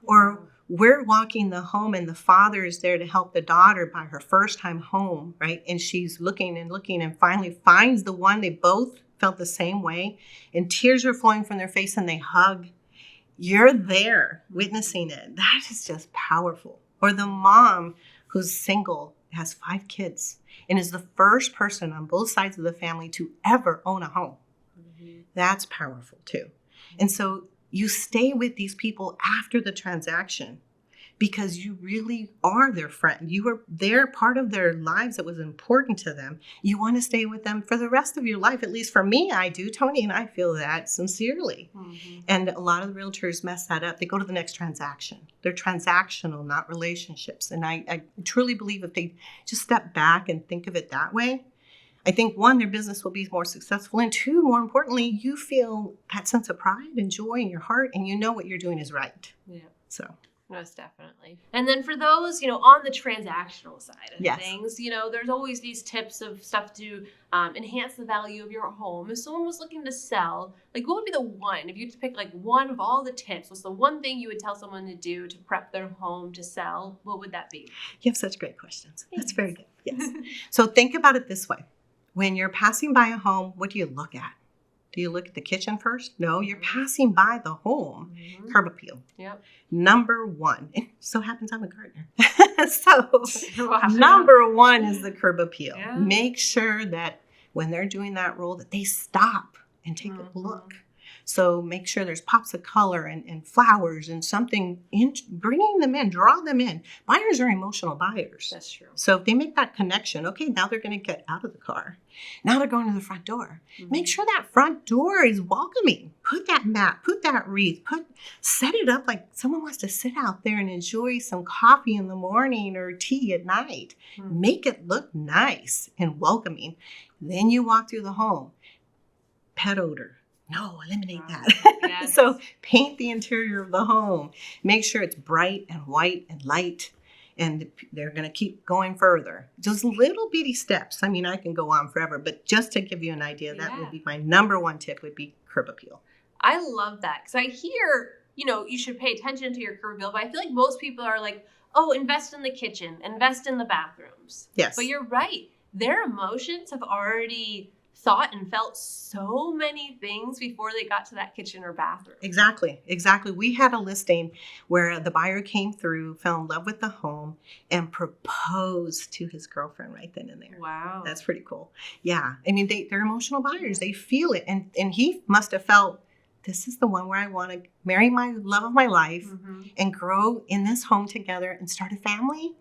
S2: Or we're walking the home, and the father is there to help the daughter buy her first time home, right? And she's looking and finally finds the one. They both felt the same way, and tears are flowing from their face, and they hug. You're there witnessing it. That is just powerful. Or the mom who's single, has 5 kids, and is the first person on both sides of the family to ever own a home. That's powerful too. And so you stay with these people after the transaction, because you really are their friend. You were there, part of their lives that was important to them. You want to stay with them for the rest of your life. At least for me, I do, Tony, and I feel that sincerely. And a lot of the realtors mess that up. They go to the next transaction. They're transactional, not relationships. And I truly believe if they just step back and think of it that way, I think, 1, their business will be more successful. And 2, more importantly, you feel that sense of pride and joy in your heart, and you know what you're doing is right. Yeah. So.
S1: Most definitely. And then for those, on the transactional side of things, there's always these tips of stuff to enhance the value of your home. If someone was looking to sell, what would be the one, if you had to pick one of all the tips, what's the one thing you would tell someone to do to prep their home to sell? What would that be?
S2: You have such great questions. That's very good. Yes. So think about it this way. When you're passing by a home, what do you look at? Do you look at the kitchen first? No, you're passing by the home.
S1: Mhm.
S2: Curb appeal.
S1: Yep.
S2: Number one. It so happens I'm a gardener. So
S1: Wow.
S2: number one is the curb appeal.
S1: Yeah.
S2: Make sure that when they're doing that roll that they stop and take
S1: Mhm.
S2: a look. So make sure there's pops of color and flowers and something, bringing them in, draw them in. Buyers are emotional buyers.
S1: That's true.
S2: So if they make that connection, okay, now they're going to get out of the car. Now they're going to the front door.
S1: Mhm.
S2: Make sure that front door is welcoming. Put that mat, put that wreath, set it up like someone wants to sit out there and enjoy some coffee in the morning or tea at night.
S1: Mhm.
S2: Make it look nice and welcoming. Then you walk through the home. Pet odor. No, eliminate that.
S1: Yes.
S2: So paint the interior of the home. Make sure it's bright and white and light. And they're going to keep going further. Just little bitty steps. I mean, I can go on forever, but just to give you an idea, that would be my number one tip would be curb appeal.
S1: I love that because I hear, you should pay attention to your curb appeal, but I feel like most people are like, oh, invest in the kitchen, invest in the bathrooms.
S2: Yes.
S1: But you're right. Their emotions have already thought and felt so many things before they got to that kitchen or bathroom.
S2: Exactly. We had a listing where the buyer came through, fell in love with the home, and proposed to his girlfriend right then and there.
S1: Wow.
S2: That's pretty cool. Yeah. I mean, they're emotional buyers. They feel it. And he must have felt, this is the one where I want to marry my love of my life and grow in this home together and start a family.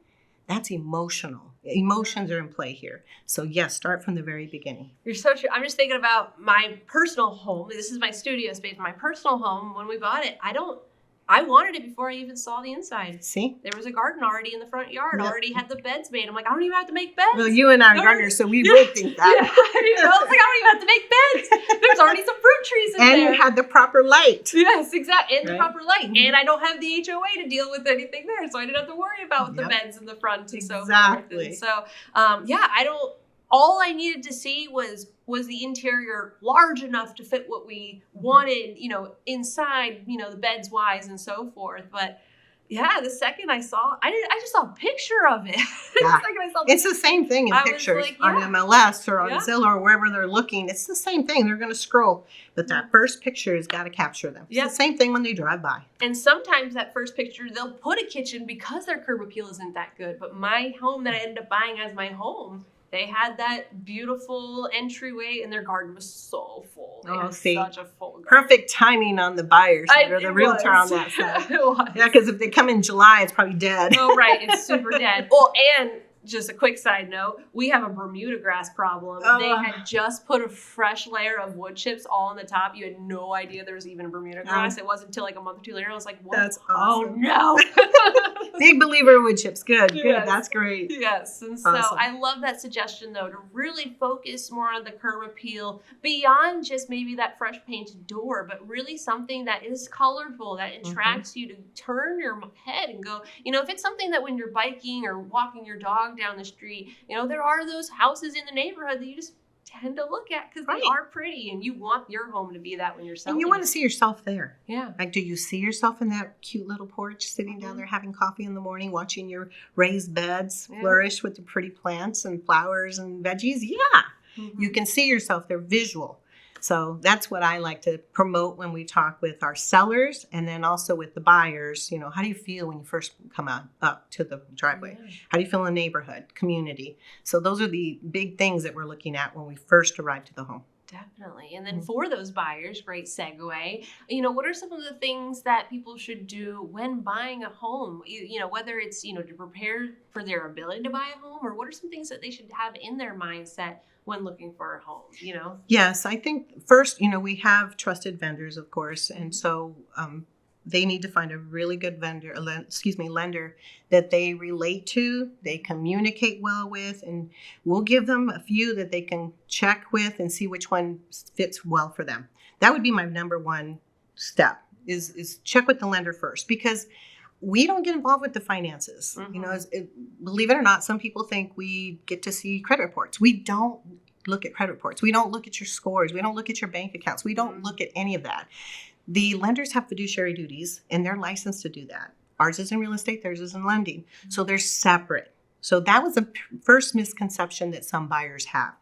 S2: That's emotional. Emotions are in play here. So yes, start from the very beginning.
S1: You're so true. I'm just thinking about my personal home. This is my studio space. My personal home, when we bought it, I wanted it before I even saw the inside.
S2: See?
S1: There was a garden already in the front yard,
S2: Yep.
S1: already had the beds made. I'm like, I don't even have to make beds.
S2: Well, you and I are gardeners, so we would think that.
S1: Yeah, I was like, I don't even have to make beds. There's already some fruit trees in
S2: And
S1: there.
S2: you had the proper light.
S1: Yes, exactly. And the
S2: Right.
S1: proper light.
S2: Mhm.
S1: And I don't have the HOA to deal with anything there, so I didn't have to worry about the
S2: Yep.
S1: beds in the front and so forth.
S2: Exactly.
S1: And so, all I needed to see was the interior large enough to fit what we wanted, inside, the beds wise and so forth. But yeah, the second I saw, I just saw a picture of it.
S2: Yeah.
S1: The second I saw
S2: It's the same thing in
S1: I was
S2: pictures
S1: like,
S2: on
S1: yeah.
S2: MLS or on
S1: Yeah.
S2: Zillow or wherever they're looking. It's the same thing. They're going to scroll. But that first picture has got to capture them. It's
S1: Yeah.
S2: the same thing when they drive by.
S1: And sometimes that first picture, they'll put a kitchen because their curb appeal isn't that good. But my home that I ended up buying as my home, they had that beautiful entryway and their garden was so full. They
S2: Oh,
S1: had
S2: see.
S1: such a full garden.
S2: Perfect timing on the buyers or the
S1: It
S2: realtor
S1: was.
S2: on that side.
S1: It was.
S2: Yeah, because if they come in July, it's probably dead.
S1: Oh, right. It's super dead. Well, and just a quick side note, we have a Bermuda grass problem. They had just put a fresh layer of wood chips all on the top. You had no idea there was even a Bermuda grass. It wasn't until like a month or two later. I was like, what?
S2: That's
S1: Oh,
S2: awesome.
S1: no.
S2: Big believer in wood chips. Good.
S1: Yes.
S2: That's great.
S1: Yes. And so
S2: Awesome.
S1: I love that suggestion, though, to really focus more on the curb appeal beyond just maybe that fresh painted door, but really something that is colorful, that attracts you to turn your head and go, if it's something that when you're biking or walking your dog down the street, there are those houses in the neighborhood that you just tend to look at because
S2: Right.
S1: they are pretty and you want your home to be that when you're selling.
S2: And you want to see yourself there.
S1: Yeah.
S2: Like, do you see yourself in that cute little porch sitting down there having coffee in the morning, watching your raised beds
S1: Yeah.
S2: flourish with the pretty plants and flowers and veggies? Yeah.
S1: Mhm.
S2: You can see yourself. They're visual. So that's what I like to promote when we talk with our sellers and then also with the buyers. How do you feel when you first come up to the driveway?
S1: Yeah.
S2: How do you feel in the neighborhood, community? So those are the big things that we're looking at when we first arrive to the home.
S1: Definitely. And then for those buyers, great segue, what are some of the things that people should do when buying a home? Whether it's, to prepare for their ability to buy a home, or what are some things that they should have in their mindset when looking for a home,
S2: Yes, I think first, we have trusted vendors, of course. And so they need to find a really good lender that they relate to, they communicate well with, and we'll give them a few that they can check with and see which one fits well for them. That would be my number one step is check with the lender first, because we don't get involved with the finances. Believe it or not, some people think we get to see credit reports. We don't look at credit reports. We don't look at your scores. We don't look at your bank accounts. We don't look at any of that. The lenders have fiduciary duties, and they're licensed to do that. Ours is in real estate, theirs is in lending. So they're separate. So that was the first misconception that some buyers have.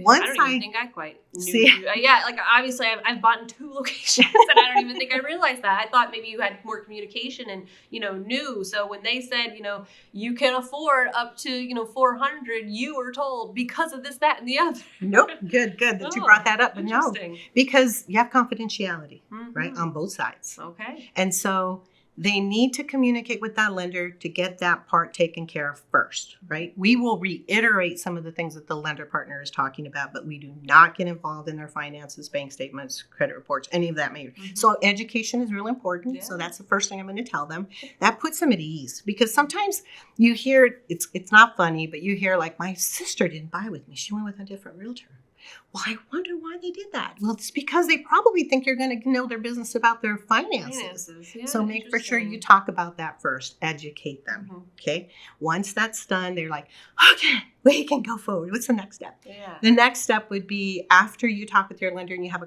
S1: I don't even think I quite knew. Yeah, like obviously I've bought in 2 locations and I don't even think I realized that. I thought maybe you had more communication and, knew. So when they said, you can afford up to, 400, you were told because of this, that, and the other.
S2: Nope. Good that you brought that up. But no, because you have confidentiality, right, on both sides.
S1: Okay.
S2: And so they need to communicate with that lender to get that part taken care of first, right? We will reiterate some of the things that the lender partner is talking about, but we do not get involved in their finances, bank statements, credit reports, any of that. So education is real important. Yeah. So that's the first thing I'm going to tell them. That puts them at ease, because sometimes you hear, it's not funny, but you hear like, my sister didn't buy with me. She went with a different realtor. Well, I wonder why they did that. Well, it's because they probably think you're going to know their business about their finances.
S1: Yeah,
S2: so make for sure you talk about that first. Educate them. Okay. Once that's done, they're like, okay, we can go forward. What's the next step?
S1: Yeah.
S2: The next step would be after you talk with your lender and you have a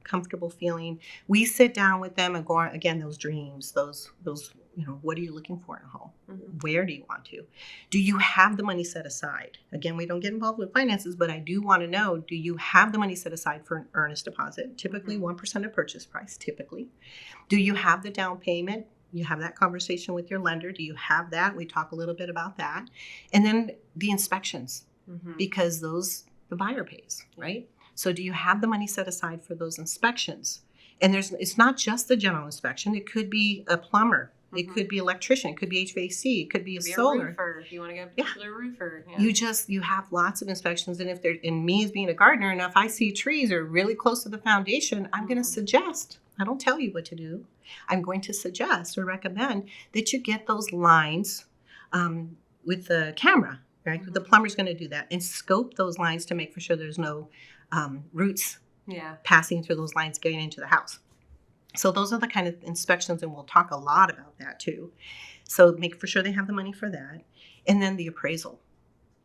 S2: comfortable feeling, we sit down with them and go on, again, those dreams, those what are you looking for in a home? Where do you want to? Do you have the money set aside? Again, we don't get involved with finances, but I do want to know, do you have the money set aside for an earnest deposit? Typically 1% of purchase price, typically. Do you have the down payment? You have that conversation with your lender. Do you have that? We talk a little bit about that. And then the inspections, because the buyer pays, right? So do you have the money set aside for those inspections? And it's not just the general inspection. It could be a plumber. It could be electrician. It could be HVAC. It could be a solar.
S1: A roofer, if you want to get a particular roofer.
S2: Yeah. You have lots of inspections. And and me as being a gardener, and if I see trees are really close to the foundation, I'm going to suggest, I don't tell you what to do. I'm going to suggest or recommend that you get those lines with the camera, right? The plumber's going to do that and scope those lines to make for sure there's no roots passing through those lines getting into the house. So those are the kind of inspections, and we'll talk a lot about that too. So make for sure they have the money for that. And then the appraisal,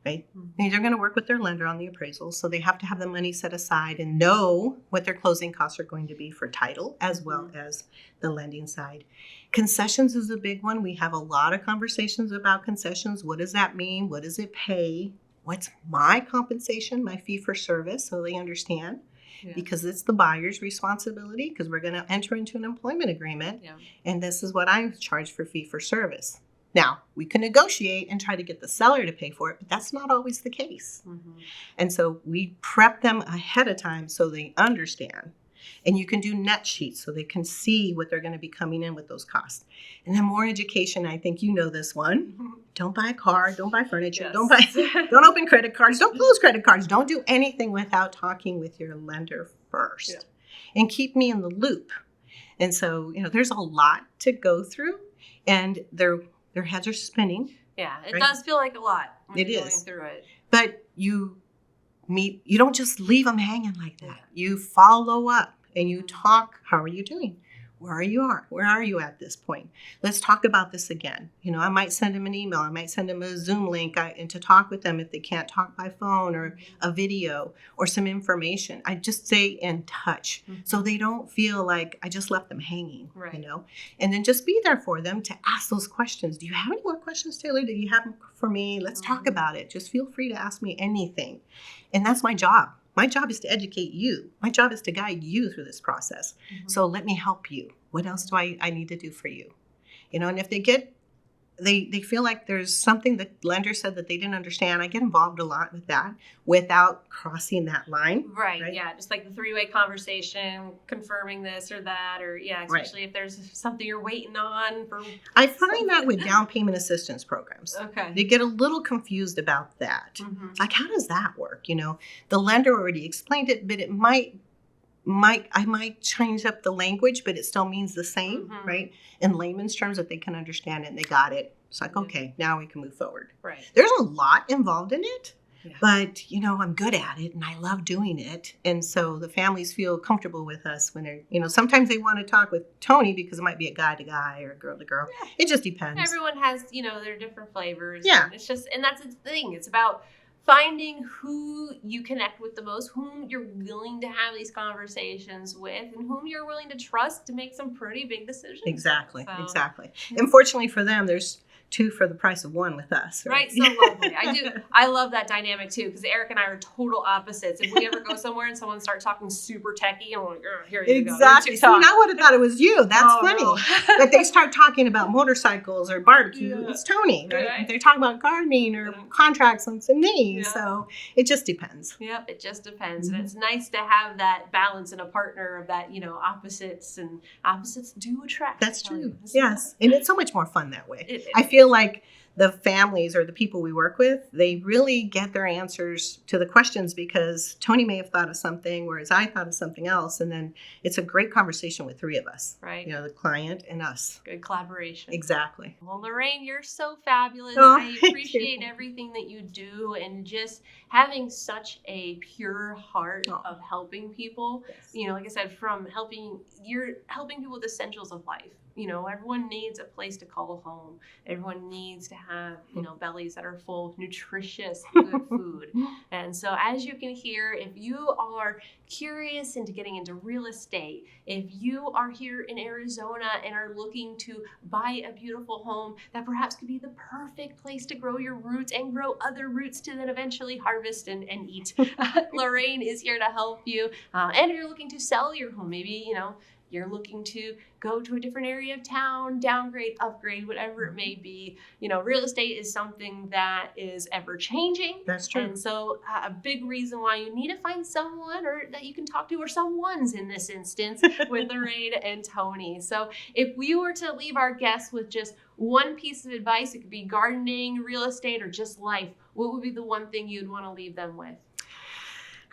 S2: right? And they're going to work with their lender on the appraisal. So they have to have the money set aside and know what their closing costs are going to be for title as well as the lending side. Concessions is a big one. We have a lot of conversations about concessions. What does that mean? What does it pay? What's my compensation, my fee for service, so they understand. Yeah. Because it's the buyer's responsibility, because we're going to enter into an employment agreement. Yeah. And this is what I charge for fee for service. Now, we can negotiate and try to get the seller to pay for it, but that's not always the case. And so we prep them ahead of time so they understand. And you can do net sheets so they can see what they're going to be coming in with those costs. And then more education. I think you know this one. Don't buy a car. Don't buy furniture. Don't open credit cards. Don't close credit cards. Don't do anything without talking with your lender first. Yeah. And keep me in the loop. And so, there's a lot to go through, and their heads are spinning.
S1: Yeah, it does feel like a lot when you're going through it.
S2: But you don't just leave them hanging like that. Yeah. You follow up. And you talk, how are you doing? Where are you at this point? Let's talk about this again. I might send them an email. I might send them a Zoom link and to talk with them if they can't talk by phone, or a video or some information. I just stay in touch so they don't feel like I just left them hanging, And then just be there for them to ask those questions. Do you have any more questions, Taylor? Do you have them for me? Let's talk about it. Just feel free to ask me anything. And that's my job. My job is to educate you. My job is to guide you through this process. So let me help you. What else do I need to do for you? And if they feel like there's something the lender said that they didn't understand, I get involved a lot with that without crossing that line.
S1: Right? Yeah, just like the 3-way conversation, confirming this or that, or especially if there's something you're waiting on.
S2: I find that with down payment assistance programs.
S1: Okay.
S2: They get a little confused about that. Like, how does that work? The lender already explained it, but it I might change up the language, but it still means the same, right? In layman's terms that they can understand it and they got it. It's like, okay, now we can move forward.
S1: Right.
S2: There's a lot involved in it, but, I'm good at it and I love doing it. And so the families feel comfortable with us when they're, sometimes they want to talk with Tony because it might be a guy to guy or a girl to girl. Yeah. It just depends.
S1: Everyone has, their different flavors.
S2: Yeah.
S1: And that's the thing. It's about finding who you connect with the most, whom you're willing to have these conversations with, and whom you're willing to trust to make some pretty big decisions.
S2: Exactly. Unfortunately for them, there's 2 for the price of 1 with us.
S1: Right, so lovely. I love that dynamic too, because Eric and I are total opposites. If we ever go somewhere and someone starts talking super techy, I'm like, here you go.
S2: Exactly. See, I would have thought it was you. That's funny.
S1: No.
S2: But they start talking about motorcycles or barbecue.
S1: Yeah.
S2: It's Tony. Right?
S1: Right.
S2: They talk about gardening or contracts. It's me.
S1: Yeah.
S2: So it just depends.
S1: Yep, it just depends. And it's nice to have that balance and a partner of that, opposites, and opposites do attract.
S2: That's true. Yes. And it's so much more fun that way.
S1: It is.
S2: I feel like the families or the people we work with, they really get their answers to the questions because Tony may have thought of something, whereas I thought of something else. And then it's a great conversation with 3 of us.
S1: Right.
S2: The client and us.
S1: Good collaboration.
S2: Exactly.
S1: Well, Lorraine, you're so fabulous.
S2: Oh,
S1: I
S2: thank
S1: appreciate
S2: you.
S1: everything that you do and just having such a pure heart of helping people.
S2: Yes.
S1: Like I said, you're helping people with essentials of life. Everyone needs a place to call home. Everyone needs to have, bellies that are full of nutritious, good food. And so as you can hear, if you are curious into getting into real estate, if you are here in Arizona and are looking to buy a beautiful home that perhaps could be the perfect place to grow your roots and grow other roots to then eventually harvest and eat, Lorraine is here to help you. And if you're looking to sell your home, maybe, you're looking to go to a different area of town, downgrade, upgrade, whatever it may be. Real estate is something that is ever changing.
S2: That's true.
S1: And so a big reason why you need to find someone or that you can talk to, or someone's in this instance, with Lorraine and Tony. So if we were to leave our guests with just one piece of advice, it could be gardening, real estate, or just life, what would be the one thing you'd want to leave them with?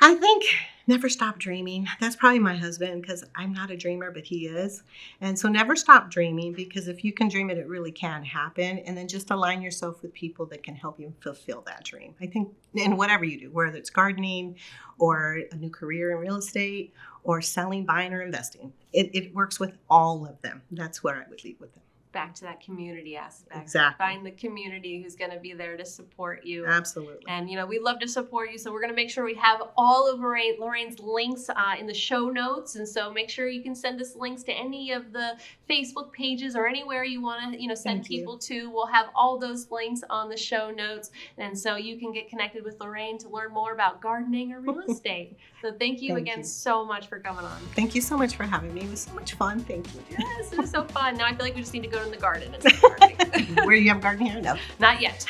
S2: I think never stop dreaming. That's probably my husband because I'm not a dreamer, but he is. And so never stop dreaming, because if you can dream it, it really can happen. And then just align yourself with people that can help you fulfill that dream. I think in whatever you do, whether it's gardening or a new career in real estate or selling, buying, or investing, it works with all of them. That's where I would leave with them.
S1: Back to that community aspect.
S2: Exactly.
S1: Find the community who's going to be there to support you.
S2: Absolutely.
S1: And, we love to support you. So we're going to make sure we have all of Lorraine's links in the show notes. And so make sure you can send us links to any of the Facebook pages or anywhere you want to, send people to. We'll have all those links on the show notes. And so you can get connected with Lorraine to learn more about gardening or real estate. So thank you again so much for coming on.
S2: Thank you so much for having me. It was so much fun. Thank you.
S1: Yes, it was so fun. Now I feel like we just need to go in the garden and start gardening.
S2: Where do you have a garden here? No.
S1: Not yet.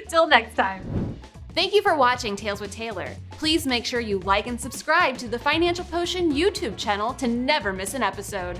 S1: Till next time.
S3: Thank you for watching Tales with Taylor. Please make sure you like and subscribe to the Financial Potion YouTube channel to never miss an episode.